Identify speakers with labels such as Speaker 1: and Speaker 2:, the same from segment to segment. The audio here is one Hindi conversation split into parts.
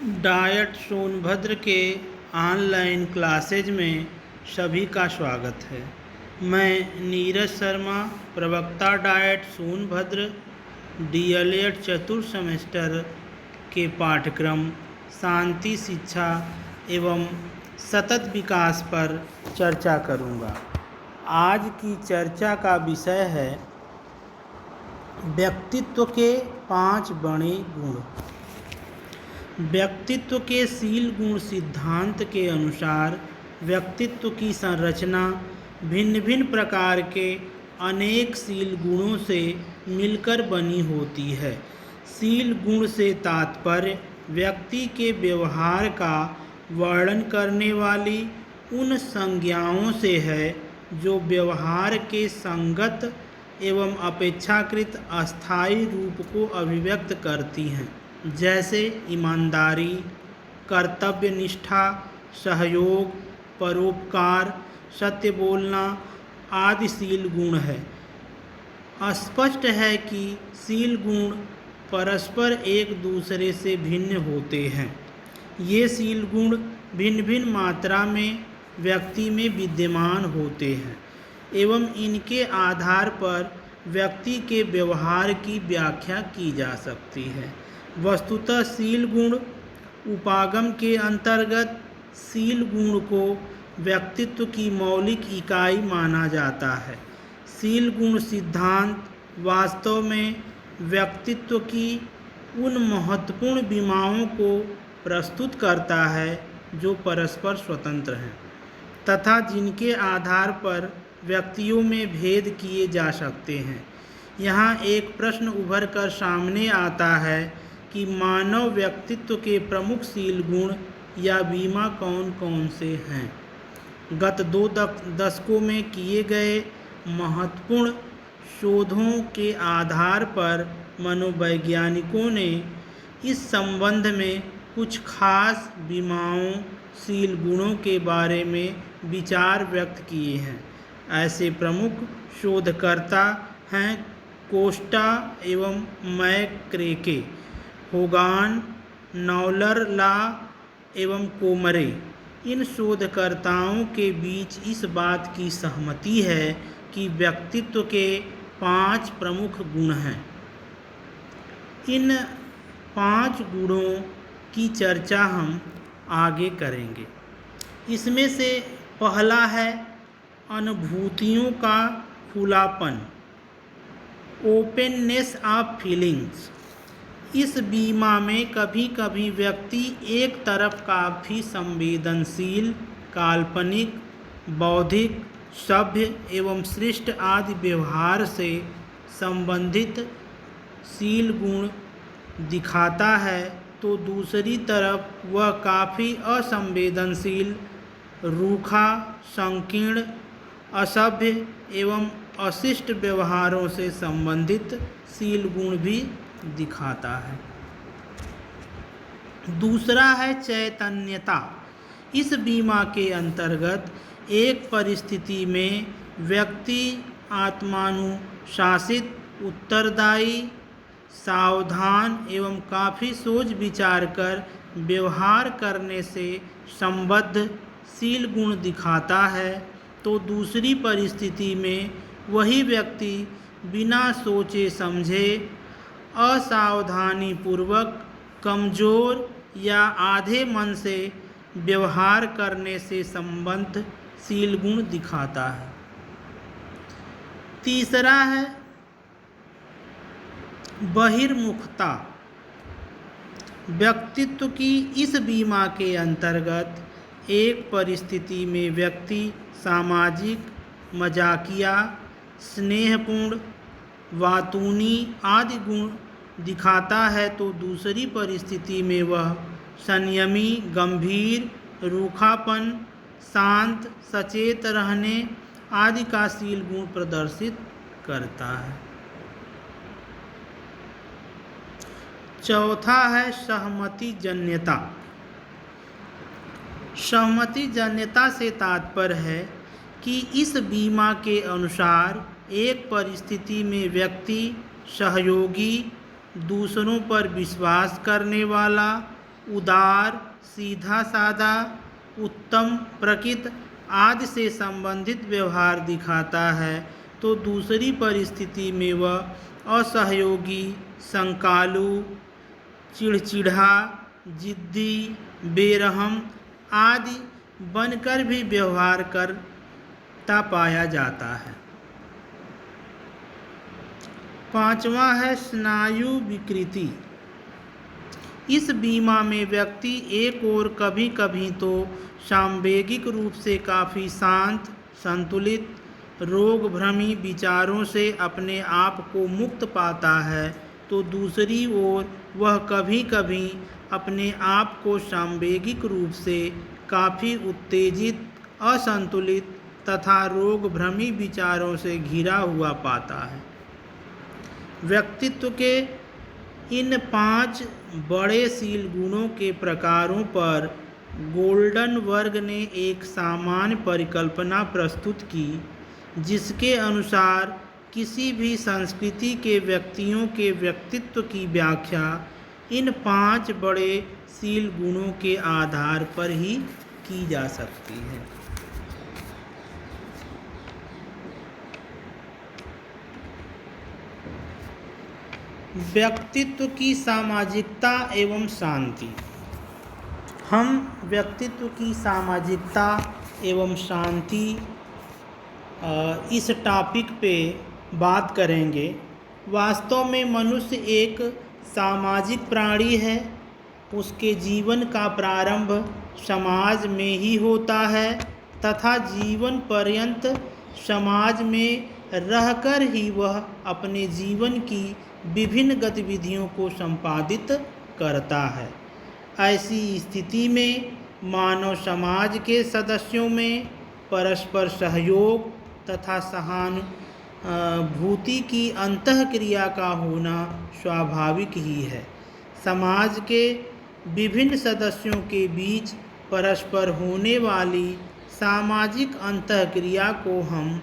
Speaker 1: डायट सोनभद्र के ऑनलाइन क्लासेज में सभी का स्वागत है। मैं नीरज शर्मा, प्रवक्ता डायट सोनभद्र, डीएलएड चतुर्थ सेमेस्टर के पाठ्यक्रम शांति शिक्षा एवं सतत विकास पर चर्चा करूंगा। आज की चर्चा का विषय है व्यक्तित्व के 5 बड़े गुण। व्यक्तित्व के शील गुण सिद्धांत के अनुसार व्यक्तित्व की संरचना भिन्न भिन्न प्रकार के अनेक शील गुणों से मिलकर बनी होती है। शील गुण से तात्पर्य व्यक्ति के व्यवहार का वर्णन करने वाली उन संज्ञाओं से है जो व्यवहार के संगत एवं अपेक्षाकृत अस्थायी रूप को अभिव्यक्त करती हैं, जैसे ईमानदारी, कर्तव्यनिष्ठा, सहयोग, परोपकार, सत्य बोलना आदि शील गुण है। स्पष्ट है कि शील गुण परस्पर एक दूसरे से भिन्न होते हैं। ये शील गुण भिन्न भिन्न मात्रा में व्यक्ति में विद्यमान होते हैं एवं इनके आधार पर व्यक्ति के व्यवहार की व्याख्या की जा सकती है। वस्तुतः शील गुण उपागम के अंतर्गत शील गुण को व्यक्तित्व की मौलिक इकाई माना जाता है। शील गुण सिद्धांत वास्तव में व्यक्तित्व की उन महत्वपूर्ण विमाओं को प्रस्तुत करता है जो परस्पर स्वतंत्र हैं तथा जिनके आधार पर व्यक्तियों में भेद किए जा सकते हैं। यहाँ एक प्रश्न उभर कर सामने आता है कि मानव व्यक्तित्व के प्रमुख शील गुण या बीमा कौन कौन से हैं। गत 2 दशकों में किए गए महत्वपूर्ण शोधों के आधार पर मनोवैज्ञानिकों ने इस संबंध में कुछ खास बीमाओं शील गुणों के बारे में विचार व्यक्त किए हैं। ऐसे प्रमुख शोधकर्ता हैं कोस्टा एवं मैक्रेके, होगान, नॉलर-ला एवं कोमरे। इन शोधकर्ताओं के बीच इस बात की सहमति है कि व्यक्तित्व के 5 प्रमुख गुण हैं। इन 5 गुणों की चर्चा हम आगे करेंगे। इसमें से पहला है अनुभूतियों का खुलापन, ओपननेस ऑफ फीलिंग्स। इस बीमा में कभी कभी व्यक्ति एक तरफ काफ़ी संवेदनशील, काल्पनिक, बौद्धिक, सभ्य एवं शिष्ट आदि व्यवहार से संबंधित शील गुण दिखाता है, तो दूसरी तरफ वह काफ़ी असंवेदनशील, रूखा, संकीर्ण, असभ्य एवं अशिष्ट व्यवहारों से संबंधित शील गुण भी दिखाता है। दूसरा है चैतन्यता। इस बीमा के अंतर्गत एक परिस्थिति में व्यक्ति आत्मानुशासित, उत्तरदायी, सावधान एवं काफ़ी सोच विचार कर व्यवहार करने से संबद्ध शील गुण दिखाता है, तो दूसरी परिस्थिति में वही व्यक्ति बिना सोचे समझे, असावधानीपूर्वक, कमज़ोर या आधे मन से व्यवहार करने से संबद्ध शील गुण दिखाता है। तीसरा है बहिर्मुखता। व्यक्तित्व की इस बीमा के अंतर्गत एक परिस्थिति में व्यक्ति सामाजिक, मजाकिया, स्नेहपूर्ण, वातूनी आदि गुण दिखाता है, तो दूसरी परिस्थिति में वह संयमी, गंभीर, रूखापन, शांत, सचेत रहने आदि का शील गुण प्रदर्शित करता है। चौथा है सहमतिजन्यता। सहमतिजन्यता से तात्पर्य है कि इस बीमा के अनुसार एक परिस्थिति में व्यक्ति सहयोगी, दूसरों पर विश्वास करने वाला, उदार, सीधा साधा, उत्तम, प्रकृत आदि से संबंधित व्यवहार दिखाता है, तो दूसरी परिस्थिति में वह असहयोगी, संकालू, चिड़चिड़ा, जिद्दी, बेरहम आदि बनकर भी व्यवहार करता पाया जाता है। पांचवा है स्नायु विकृति। इस बीमा में व्यक्ति एक ओर कभी कभी तो सांवेगिक रूप से काफ़ी शांत, संतुलित, रोगभ्रमी विचारों से अपने आप को मुक्त पाता है, तो दूसरी ओर वह कभी कभी अपने आप को सांवेगिक रूप से काफ़ी उत्तेजित, असंतुलित तथा रोगभ्रमी विचारों से घिरा हुआ पाता है। व्यक्तित्व के इन 5 बड़े शील गुणों के प्रकारों पर गोल्डनबर्ग ने एक सामान्य परिकल्पना प्रस्तुत की, जिसके अनुसार किसी भी संस्कृति के व्यक्तियों के व्यक्तित्व की व्याख्या इन 5 बड़े शील गुणों के आधार पर ही की जा सकती है। व्यक्तित्व की सामाजिकता एवं शांति। हम व्यक्तित्व की सामाजिकता एवं शांति इस टॉपिक पे बात करेंगे। वास्तव में मनुष्य एक सामाजिक प्राणी है। उसके जीवन का प्रारंभ समाज में ही होता है तथा जीवन पर्यंत समाज में रहकर ही वह अपने जीवन की विभिन्न गतिविधियों को संपादित करता है। ऐसी स्थिति में मानव समाज के सदस्यों में परस्पर सहयोग तथा सहानुभूति की अंतःक्रिया का होना स्वाभाविक ही है। समाज के विभिन्न सदस्यों के बीच परस्पर होने वाली सामाजिक अंतःक्रिया को हम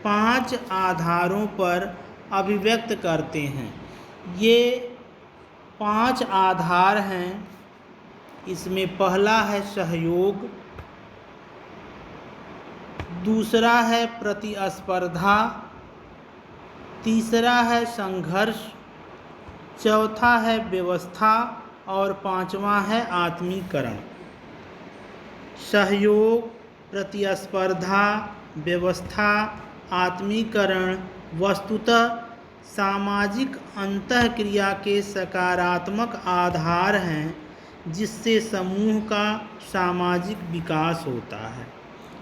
Speaker 1: 5 आधारों पर अभिव्यक्त करते हैं। ये 5 आधार हैं। इसमें पहला है सहयोग, दूसरा है प्रतिस्पर्धा, तीसरा है संघर्ष, चौथा है व्यवस्था और 5वां है आत्मीकरण। सहयोग, प्रतिस्पर्धा, व्यवस्था, आत्मीकरण वस्तुतः सामाजिक अंतःक्रिया के सकारात्मक आधार हैं, जिससे समूह का सामाजिक विकास होता है।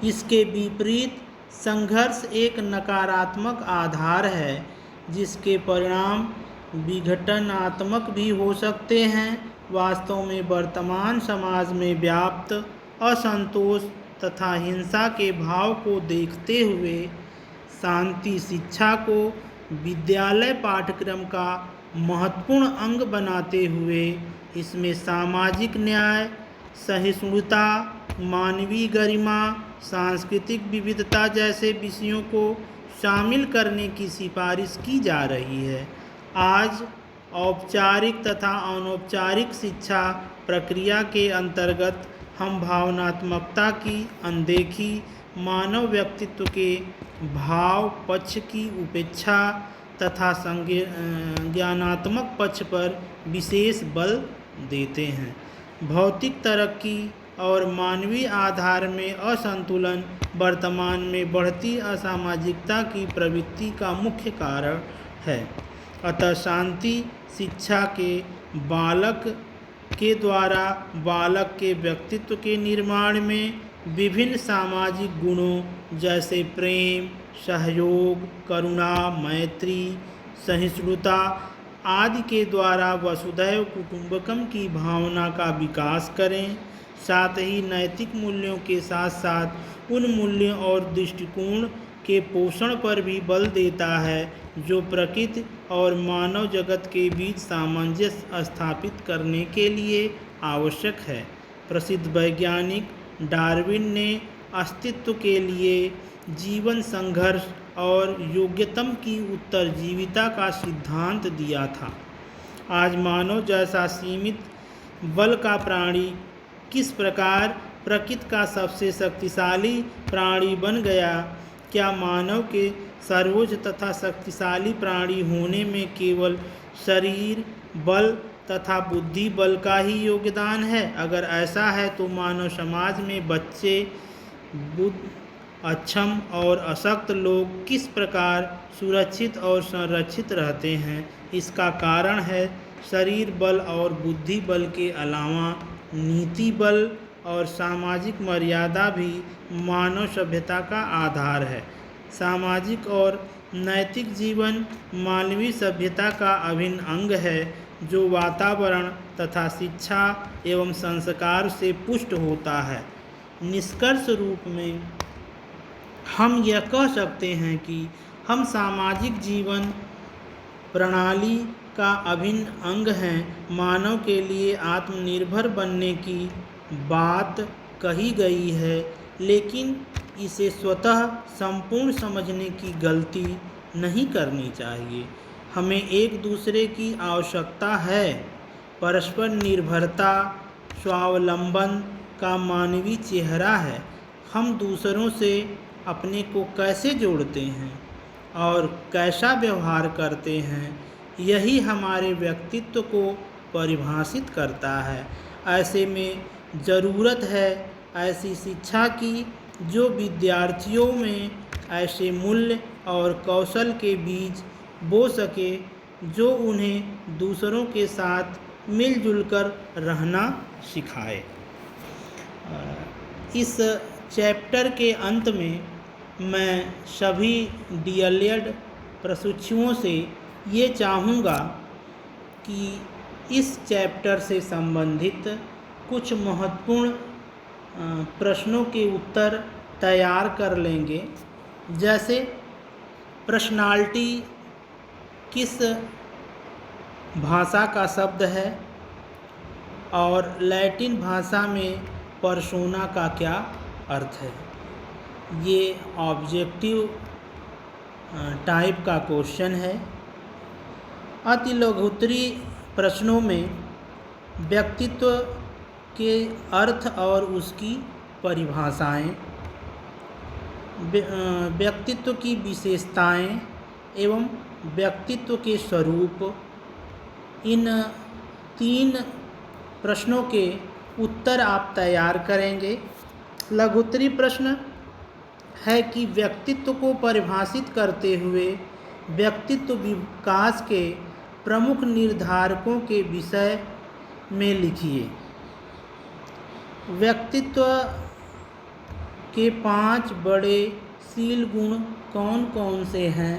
Speaker 1: इसके विपरीत संघर्ष एक नकारात्मक आधार है, जिसके परिणाम विघटनात्मक भी हो सकते हैं। वास्तव में वर्तमान समाज में व्याप्त असंतोष तथा हिंसा के भाव को देखते हुए शांति शिक्षा को विद्यालय पाठ्यक्रम का महत्वपूर्ण अंग बनाते हुए इसमें सामाजिक न्याय, सहिष्णुता, मानवीय गरिमा, सांस्कृतिक विविधता जैसे विषयों को शामिल करने की सिफारिश की जा रही है। आज औपचारिक तथा अनौपचारिक शिक्षा प्रक्रिया के अंतर्गत हम भावनात्मकता की अनदेखी, मानव व्यक्तित्व के भाव पक्ष की उपेक्षा तथा संज्ञानात्मक पक्ष पर विशेष बल देते हैं। भौतिक तरक्की और मानवीय आधार में असंतुलन वर्तमान में बढ़ती असामाजिकता की प्रवृत्ति का मुख्य कारण है। अतः शांति शिक्षा के बालक के द्वारा बालक के व्यक्तित्व के निर्माण में विभिन्न सामाजिक गुणों जैसे प्रेम, सहयोग, करुणा, मैत्री, सहिष्णुता आदि के द्वारा वसुधैव कुटुंबकम की भावना का विकास करें। साथ ही नैतिक मूल्यों के साथ साथ उन मूल्यों और दृष्टिकोण के पोषण पर भी बल देता है जो प्रकृति और मानव जगत के बीच सामंजस्य स्थापित करने के लिए आवश्यक है। प्रसिद्ध वैज्ञानिक डार्विन ने अस्तित्व के लिए जीवन संघर्ष और योग्यतम की उत्तरजीविता का सिद्धांत दिया था। आज मानव जैसा सीमित बल का प्राणी किस प्रकार प्रकृति का सबसे शक्तिशाली प्राणी बन गया? क्या मानव के सर्वोच्च तथा शक्तिशाली प्राणी होने में केवल शरीर बल तथा बुद्धि बल का ही योगदान है? अगर ऐसा है तो मानव समाज में बच्चे, बुद्ध, अक्षम और अशक्त लोग किस प्रकार सुरक्षित और संरक्षित रहते हैं? इसका कारण है शरीर बल और बुद्धि बल के अलावा नीति बल और सामाजिक मर्यादा भी मानव सभ्यता का आधार है। सामाजिक और नैतिक जीवन मानवीय सभ्यता का अभिन्न अंग है जो वातावरण तथा शिक्षा एवं संस्कार से पुष्ट होता है। निष्कर्ष रूप में हम यह कह सकते हैं कि हम सामाजिक जीवन प्रणाली का अभिन्न अंग हैं। मानव के लिए आत्मनिर्भर बनने की बात कही गई है, लेकिन इसे स्वतः संपूर्ण समझने की गलती नहीं करनी चाहिए। हमें एक दूसरे की आवश्यकता है। परस्पर निर्भरता स्वावलंबन का मानवीय चेहरा है। हम दूसरों से अपने को कैसे जोड़ते हैं और कैसा व्यवहार करते हैं, यही हमारे व्यक्तित्व को परिभाषित करता है। ऐसे में ज़रूरत है ऐसी शिक्षा की जो विद्यार्थियों में ऐसे मूल्य और कौशल के बीज बो सके जो उन्हें दूसरों के साथ मिलजुल कर रहना सिखाए। इस चैप्टर के अंत में मैं सभी डीएलएड प्रशिक्षुओं से ये चाहूँगा कि इस चैप्टर से संबंधित कुछ महत्वपूर्ण प्रश्नों के उत्तर तैयार कर लेंगे। जैसे पर्सनालिटी किस भाषा का शब्द है और लैटिन भाषा में पर्सोना का क्या अर्थ है। ये ऑब्जेक्टिव टाइप का क्वेश्चन है। अति लघुत्तरी प्रश्नों में व्यक्तित्व के अर्थ और उसकी परिभाषाएं, व्यक्तित्व की विशेषताएं एवं व्यक्तित्व के स्वरूप, इन 3 प्रश्नों के उत्तर आप तैयार करेंगे। लघुत्तरी प्रश्न है कि व्यक्तित्व को परिभाषित करते हुए व्यक्तित्व विकास के प्रमुख निर्धारकों के विषय में लिखिए। व्यक्तित्व के 5 बड़े शील गुण कौन कौन से हैं?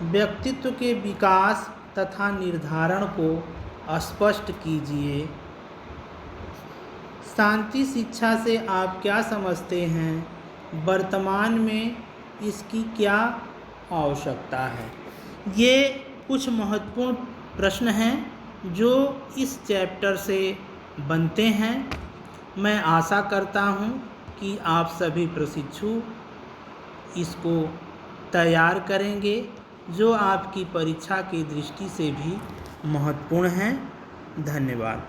Speaker 1: व्यक्तित्व के विकास तथा निर्धारण को स्पष्ट कीजिए। शांति शिक्षा से आप क्या समझते हैं? वर्तमान में इसकी क्या आवश्यकता है? ये कुछ महत्वपूर्ण प्रश्न हैं जो इस चैप्टर से बनते हैं। मैं आशा करता हूँ कि आप सभी प्रशिक्षु इसको तैयार करेंगे, जो आपकी परीक्षा की दृष्टि से भी महत्वपूर्ण हैं। धन्यवाद।